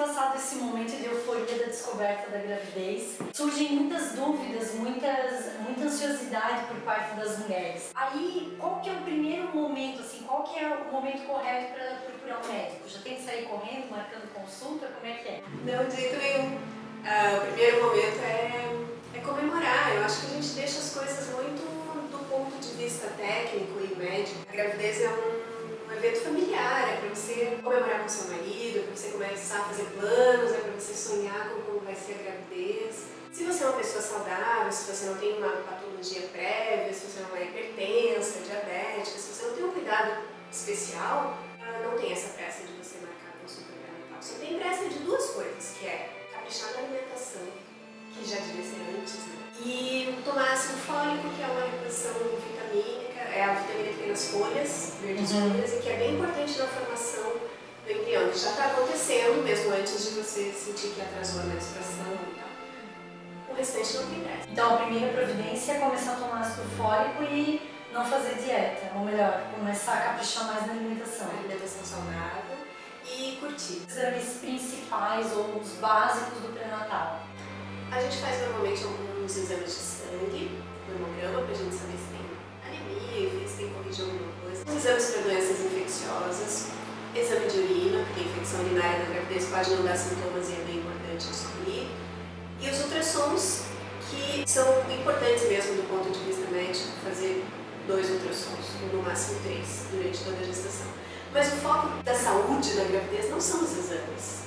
passado esse momento de euforia da descoberta da gravidez, surgem muitas dúvidas, muita ansiosidade por parte das mulheres. Aí, qual que é o primeiro momento, assim, qual que é o momento correto para procurar um médico? Já tem que sair correndo, marcando consulta? Como é que é? Não, de jeito nenhum. O primeiro momento é comemorar. Eu acho que a gente deixa as coisas muito do ponto de vista técnico e médico. A gravidez é um evento familiar, é para você comemorar com seu marido, é para você começar a fazer planos, é para você sonhar com como vai ser a gravidez. Se você é uma pessoa saudável, se você não tem uma patologia prévia, se você não é hipertensa, diabética, se você não tem um cuidado especial, não tem essa pressa de você marcar a consulta pré-natal. Você tem pressa de duas coisas, que é caprichar na alimentação, que já devia ser antes, né? E tomar ácido fólico, que é uma reposição vitamínica, é a vitamina que tem nas folhas, verdes folhas, e que é bem importante na formação do embrião, que já está acontecendo mesmo antes de você sentir que atrasou a menstruação e tal. O restante não tem pressa. Então, a primeira providência é começar a tomar ácido fólico e não fazer dieta, ou melhor, começar a caprichar mais na alimentação. Alimentação saudável e curtir. Os exames principais ou os básicos do pré-natal? A gente faz normalmente alguns exames de sangue, no hemograma, para a gente saber se tem anemia, se tem corrigir alguma coisa. Os exames para doenças infecciosas, exame de urina, porque a infecção urinária na gravidez pode não dar sintomas e é bem importante descobrir. E os ultrassons, que são importantes mesmo do ponto de vista médico, fazer 2 ultrassons, ou no máximo 3, durante toda a gestação. Mas o foco da saúde da gravidez não são os exames.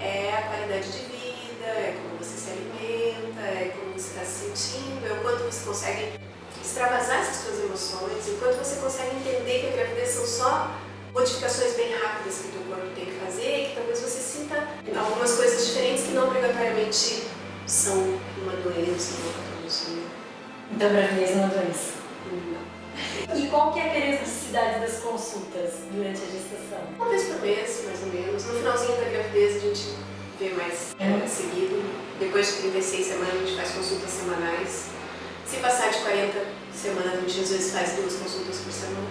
É a qualidade de vida, é como você se alimenta, é como você está se sentindo, é o quanto você consegue extravasar essas suas emoções, o quanto você consegue entender que a gravidez são só modificações bem rápidas que o teu corpo tem que fazer e que talvez você sinta algumas coisas diferentes que não obrigatoriamente são uma doença, uma patologia. Então, a gravidez é uma doença? Não. E qual que é a periodicidade das consultas durante a gestação? Uma vez por mês, mais ou menos. No finalzinho da gravidez a gente vê mais seguido. Depois de 36 semanas a gente faz consultas semanais. Se passar de 40 semanas, a gente às vezes faz 2 consultas por semana.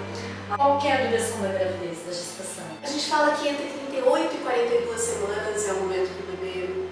Qual que é a duração da gravidez, da gestação? A gente fala que entre 38 e 42 semanas é o momento que o bebê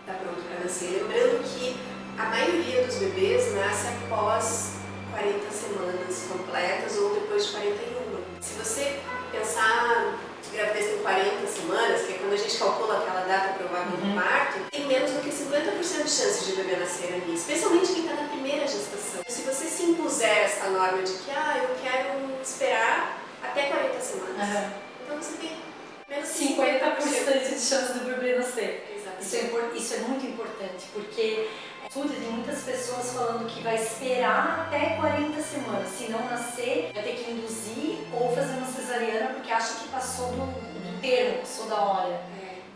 está pronto para nascer. Lembrando que a maioria dos bebês nasce após 40 semanas completas ou depois de 41. Se você pensar que a gravidez tem 40 semanas, que é quando a gente calcula aquela data provável do parto, tem menos do que 50% de chance de o bebê nascer ali, especialmente quem está na primeira gestação. Se você se impuser essa norma de que eu quero esperar até 40 semanas, então você tem menos de 50% de chance do bebê nascer. Exatamente. Isso é muito importante, porque estudo de muitas pessoas falando que vai esperar até 40 semanas. Se não nascer, vai ter que induzir ou fazer uma cesariana porque acha que passou do termo, passou da hora.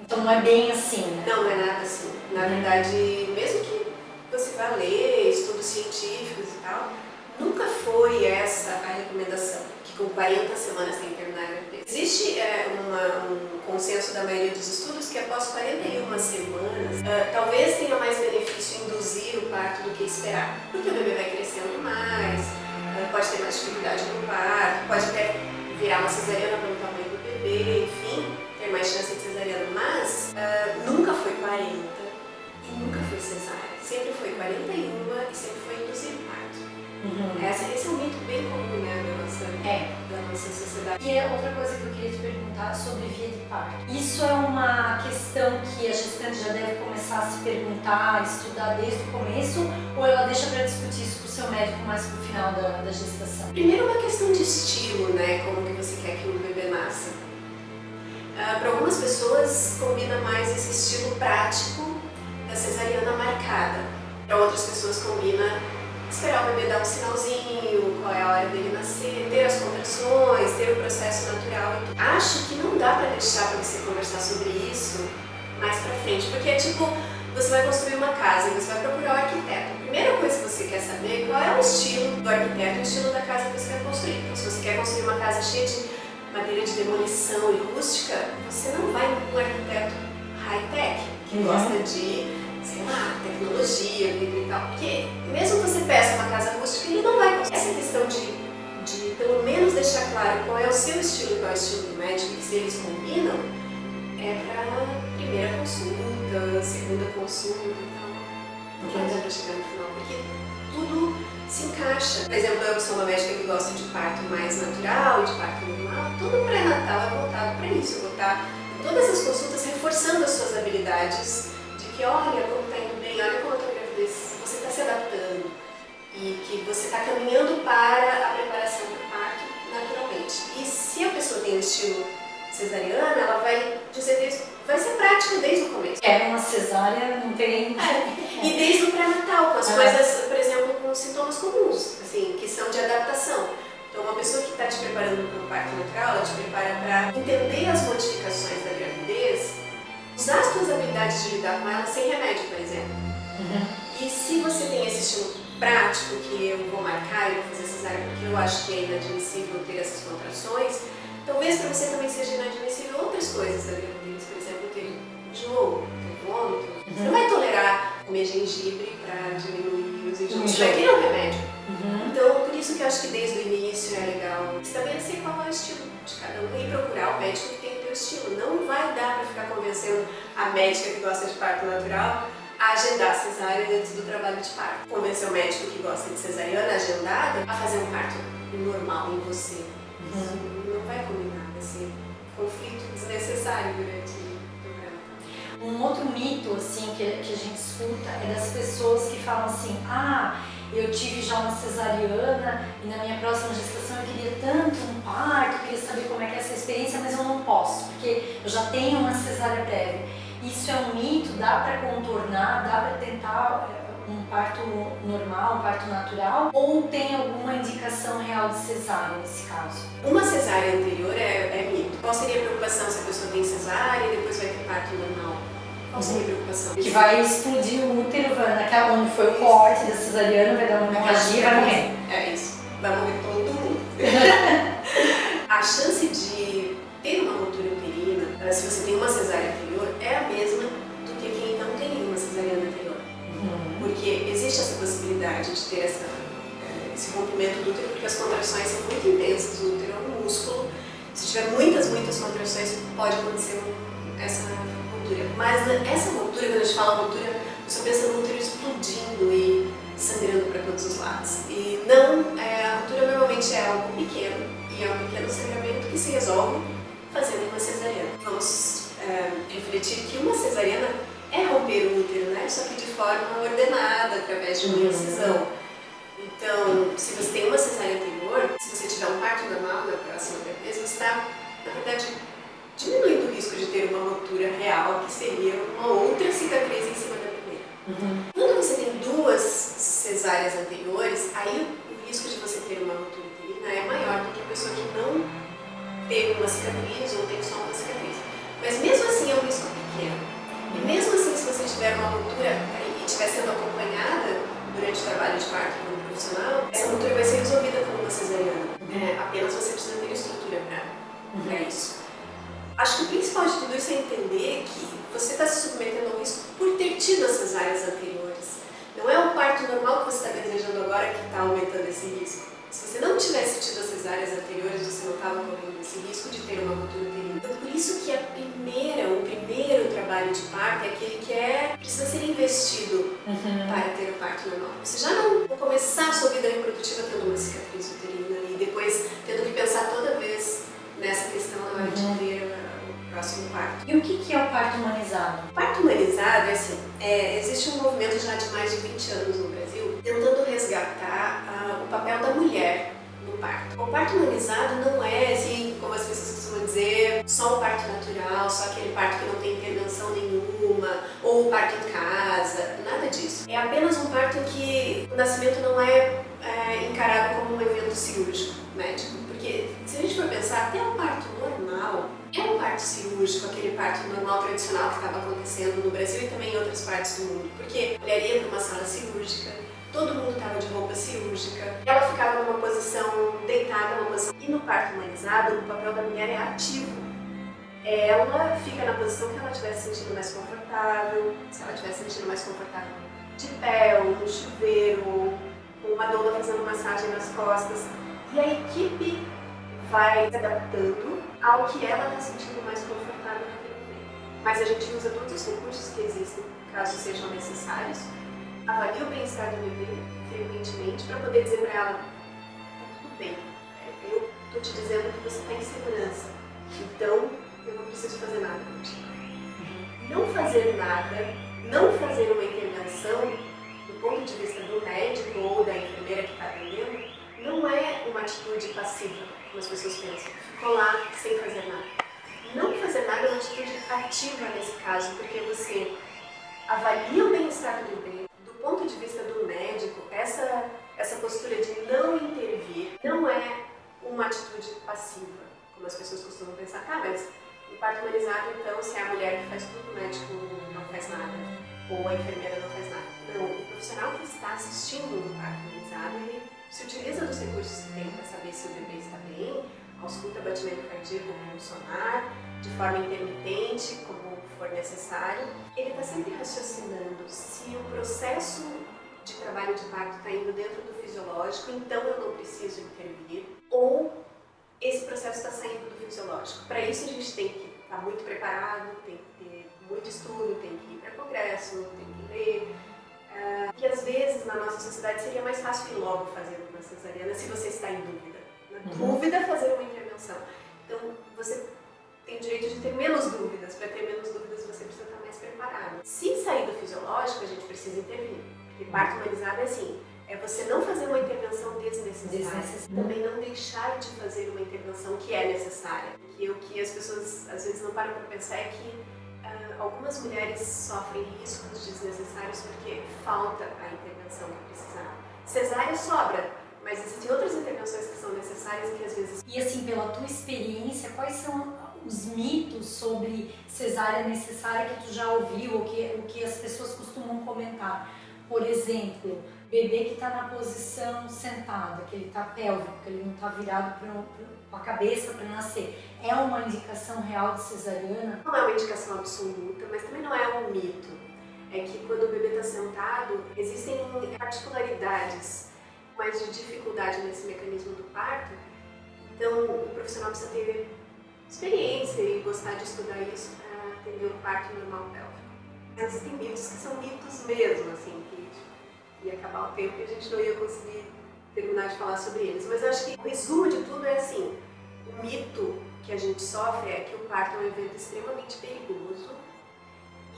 Então não é bem assim, né? Não é nada assim. Na verdade, mesmo que você vá ler estudos científicos e tal, nunca foi essa a recomendação, que com 40 semanas tem que terminar a gravidez. Existe um consenso da maioria dos estudos que após 41 semanas, talvez tenha mais benefício induzir o parto do que esperar, porque o bebê vai crescendo mais, pode ter mais dificuldade no parto, pode até virar uma cesariana pelo tamanho do bebê, enfim, ter mais chance de cesariana, mas nunca foi 40 e nunca foi cesárea, sempre foi 41 e sempre foi induzir o parto. Esse é um mito bem comum, né, da nossa sociedade. E é outra coisa que eu queria te perguntar sobre via de parto. Isso é uma questão que a gestante já deve começar a se perguntar, a estudar desde o começo, ou ela deixa para discutir isso com o seu médico mais pro final da gestação? Primeiro, uma questão de estilo, né, como que você quer que o bebê nasça. Para algumas pessoas combina mais esse estilo prático da cesariana marcada. Para outras pessoas combina esperar o bebê dar um sinalzinho, qual é a hora dele nascer, ter as contrações, ter o processo natural. Acho que não dá para deixar para você conversar sobre isso mais pra frente, porque é tipo, você vai construir uma casa e você vai procurar o arquiteto. A primeira coisa que você quer saber é qual é o estilo do arquiteto, o estilo da casa que você quer construir. Então, se você quer construir uma casa cheia de madeira de demolição e rústica, você não vai num arquiteto high-tech, que gosta de sei lá, tecnologia, vidro e tal. Porque mesmo que você peça uma casa rústica, ele não vai conseguir. Essa questão de pelo menos deixar claro qual é o seu estilo e qual é o estilo do médico, e se eles combinam, é para primeira consulta, segunda consulta e tal. Não dá pra chegar no final, porque tudo se encaixa. Por exemplo, eu sou uma médica que gosta de parto mais natural e de parto normal. Todo pré-natal é voltado para isso. Eu vou estar em todas as consultas reforçando as suas habilidades de que, olha como está indo bem, olha como a tua gravidez, você está se adaptando e que você está caminhando para a preparação para o parto naturalmente. E se a pessoa tem um estilo cesariana, ela vai dizer vai ser prática desde o começo. Uma cesárea não tem... E desde o pré-natal, com as coisas, por exemplo, com sintomas comuns, assim, que são de adaptação. Então, uma pessoa que está te preparando para um parto natural, ela te prepara para entender as modificações da gravidez, usar as suas habilidades de lidar com ela sem remédio, por exemplo. E se você tem esse estilo prático, que eu vou marcar e vou fazer cesárea porque eu acho que é inadmissível ter essas contrações, talvez para você também seja inadmissível outras coisas da gravidez, por exemplo, ter enjoo, ter vômito. Você não vai tolerar comer gengibre para diminuir os enjoos, você vai querer um remédio. Então, por isso que eu acho que desde o início é legal estabelecer qual é o estilo de cada um e procurar o médico que tem o teu estilo. Não vai dar para ficar convencendo a médica que gosta de parto natural a agendar cesárea antes do trabalho de parto. Convencer o médico que gosta de cesariana agendada a fazer um parto normal em você. Não vai combinar, vai ser conflito desnecessário durante o pré-natal. Um outro mito assim, que a gente escuta é das pessoas que falam assim, eu tive já uma cesariana e na minha próxima gestação eu queria tanto um parto, eu queria saber como é que é essa experiência, mas eu não posso, porque eu já tenho uma cesárea prévia. Isso é um mito? Dá para contornar? Dá para tentar um parto normal, um parto natural? Ou tem alguma indicação real de cesárea nesse caso? Uma cesárea anterior é mito. Qual seria a preocupação se a pessoa tem cesárea e depois vai ter parto normal? Qual seria a preocupação? Que vai explodir o útero, naquela onde foi o corte da cesariana, vai dar uma hemorragia e vai morrer. É isso. Vai morrer todo mundo. A chance de ter uma ruptura uterina, se você tem uma cesárea anterior, é a mesma do que quem não tem nenhuma cesariana anterior. Porque existe essa possibilidade de ter esse rompimento do útero, porque as contrações são muito intensas, o útero é um músculo. Se tiver muitas contrações, pode acontecer essa ruptura. Mas essa ruptura, quando a gente fala ruptura, você pensa no útero explodindo e sangrando para todos os lados. E não, a ruptura normalmente é algo pequeno, e é um pequeno sangramento que se resolve fazendo uma cesariana. Vamos refletir que uma cesariana é romper o útero, né? Só que de forma ordenada, através de uma incisão. Então, se você tem uma cesárea anterior, se você tiver um parto normal na próxima gravidez, você está, na verdade, diminuindo o risco de ter uma ruptura real, que seria uma outra cicatriz em cima da primeira. Quando você tem duas cesáreas anteriores, aí o risco de você ter uma ruptura uterina é maior do que a pessoa que não teve uma cicatriz ou tem só uma cicatriz. Mas mesmo assim é um risco pequeno. E mesmo assim, se você tiver uma ruptura e estiver sendo acompanhada durante o trabalho de parto por um profissional, essa ruptura vai ser resolvida com uma cesariana. Apenas você precisa ter estrutura para isso. Acho que o principal de tudo isso é entender que você está se submetendo ao risco por ter tido as cesáreas anteriores. Não é o parto normal que você está desejando agora que está aumentando esse risco. Se você não tivesse tido as cesáreas anteriores, você não estava correndo esse risco de ter uma ruptura uterina. Então, por isso que o primeiro trabalho de parto é aquele que precisa ser investido para ter o parto normal. Você já não começar a sua vida reprodutiva tendo uma cicatriz uterina e depois tendo que pensar toda vez nessa questão na hora de ter o próximo parto. E o que é o parto humanizado? O parto humanizado é assim, existe um movimento já de mais de 20 anos no Brasil tentando resgatar o papel da mulher no parto. O parto humanizado não é assim, como as pessoas costumam dizer, só o parto natural, só aquele parto que não tem intervenção nenhuma, ou o parto em casa, nada disso. É apenas um parto em que o nascimento não é encarado como um evento cirúrgico médico. Porque se a gente for pensar, até o parto normal é um parto cirúrgico, aquele parto normal tradicional que estava acontecendo no Brasil e também em outras partes do mundo. Porque a mulher ia para uma sala cirúrgica, todo mundo estava de roupa cirúrgica, ela ficava numa posição deitada, numa posição... E no parto humanizado, o papel da mulher é ativo. Ela fica na posição que ela estiver se sentindo mais confortável, se ela estiver se sentindo mais confortável de pé, ou no chuveiro, com uma doula fazendo massagem nas costas. E a equipe vai se adaptando ao que ela está sentindo mais confortável naquele momento. mas a gente usa todos os recursos que existem, caso sejam necessários, avalia o bem-estar do bebê frequentemente para poder dizer para ela, tá tudo bem, eu estou te dizendo que você está em segurança, então eu não preciso fazer nada contigo. Não fazer nada, não fazer uma intervenção, do ponto de vista do médico ou da enfermeira que está atendendo, não é uma atitude passiva, como as pessoas pensam. Ficou lá sem fazer nada. Não fazer nada é uma atitude ativa nesse caso, porque você avalia o bem-estar do bebê. Do ponto de vista do médico, essa postura de não intervir não é uma atitude passiva, como as pessoas costumam pensar. Ah, mas no parto humanizado, então, se é a mulher que faz tudo, o médico não faz nada, ou a enfermeira não faz nada. Não, o profissional que está assistindo no parto humanizado, ele se utiliza dos recursos que tem para saber se o bebê está bem, ausculta batimento cardíaco com sonar, de forma intermitente, como for necessário. Ele está sempre raciocinando se o processo de trabalho de parto está indo dentro do fisiológico, então eu não preciso intervir, ou esse processo está saindo do fisiológico. Para isso a gente tem que estar muito preparado, tem que ter muito estudo, tem que ir para congresso, tem que ler. Que às vezes na nossa sociedade seria mais fácil ir logo fazer uma cesariana se você está em dúvida. Na dúvida, fazer uma intervenção. Então você tem o direito de ter menos dúvidas. Para ter menos dúvidas você precisa estar mais preparado. Se sair do fisiológico, a gente precisa intervir. Porque parto humanizado é assim, é você não fazer uma intervenção desnecessária. Também não deixar de fazer uma intervenção que é necessária. Que o que as pessoas às vezes não param para pensar é que algumas mulheres sofrem riscos desnecessários porque falta a intervenção que precisava. Cesárea sobra, mas existem outras intervenções que são necessárias e que às vezes... E assim, pela tua experiência, quais são os mitos sobre cesárea necessária que tu já ouviu, ou que as pessoas costumam comentar? Por exemplo, bebê que está na posição sentada, que ele está pélvico, que ele não está virado com a cabeça para nascer, é uma indicação real de cesariana? Não é uma indicação absoluta, mas também não é um mito. É que quando o bebê está sentado, existem particularidades mais de dificuldade nesse mecanismo do parto, então o profissional precisa ter experiência e gostar de estudar isso para atender o parto normal pélvico. Existem mitos que são mitos mesmo, assim, que ia acabar o tempo e a gente não ia conseguir terminar de falar sobre eles. Mas eu acho que o resumo de tudo é assim, o mito que a gente sofre é que o parto é um evento extremamente perigoso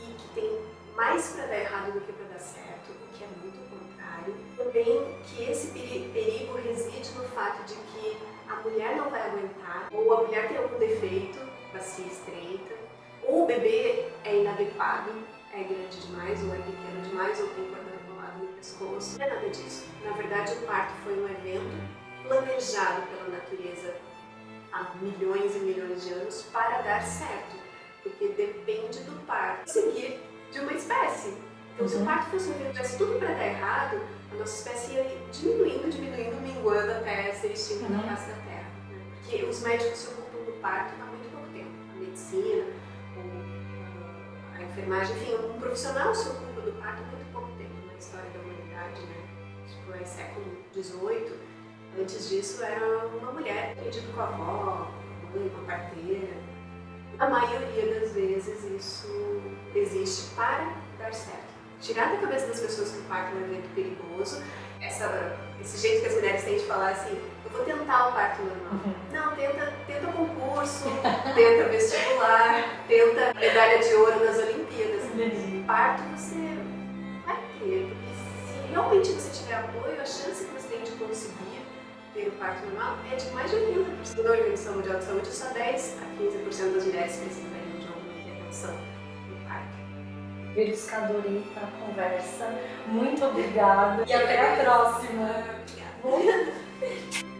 e que tem mais para dar errado do que para dar certo, o que é muito o contrário. Também que esse perigo reside no fato de que a mulher não vai aguentar, ou a mulher tem algum defeito, bacia estreita, ou o bebê é inadequado, é grande demais, ou é pequeno demais, ou tem cordão enrolado no pescoço. Não é nada disso. Na verdade, o parto foi um evento planejado pela natureza há milhões e milhões de anos para dar certo, porque depende do parto seguir de uma espécie. Então, se o parto fosse um evento que tivesse tudo para dar errado, a nossa espécie ia diminuindo, minguando até ser extinta na face da Terra. Porque os médicos se ocupam do parto há muito pouco tempo. A medicina, a enfermagem, enfim, um profissional se ocupa do parto há muito pouco tempo na história da humanidade, né? Tipo, é século XVIII. Antes disso era uma mulher atendida com a avó, uma mãe, uma parteira. A maioria das vezes isso existe para dar certo. Tirar da cabeça das pessoas que o parto é um evento perigoso, esse jeito que as mulheres têm de falar assim, eu vou tentar o parto normal. Não, tenta concurso, tenta vestibular, tenta medalha de ouro nas Olimpíadas. Parto você vai ter, porque se realmente você tiver apoio, a chance que você tem de conseguir ter o parto normal é de mais de 80%. Na Organização Mundial de Saúde, só 10 a 15% das mulheres precisariam de alguma intervenção no parto. Verusca, adorei a conversa. Muito obrigada. E até a próxima. Obrigada.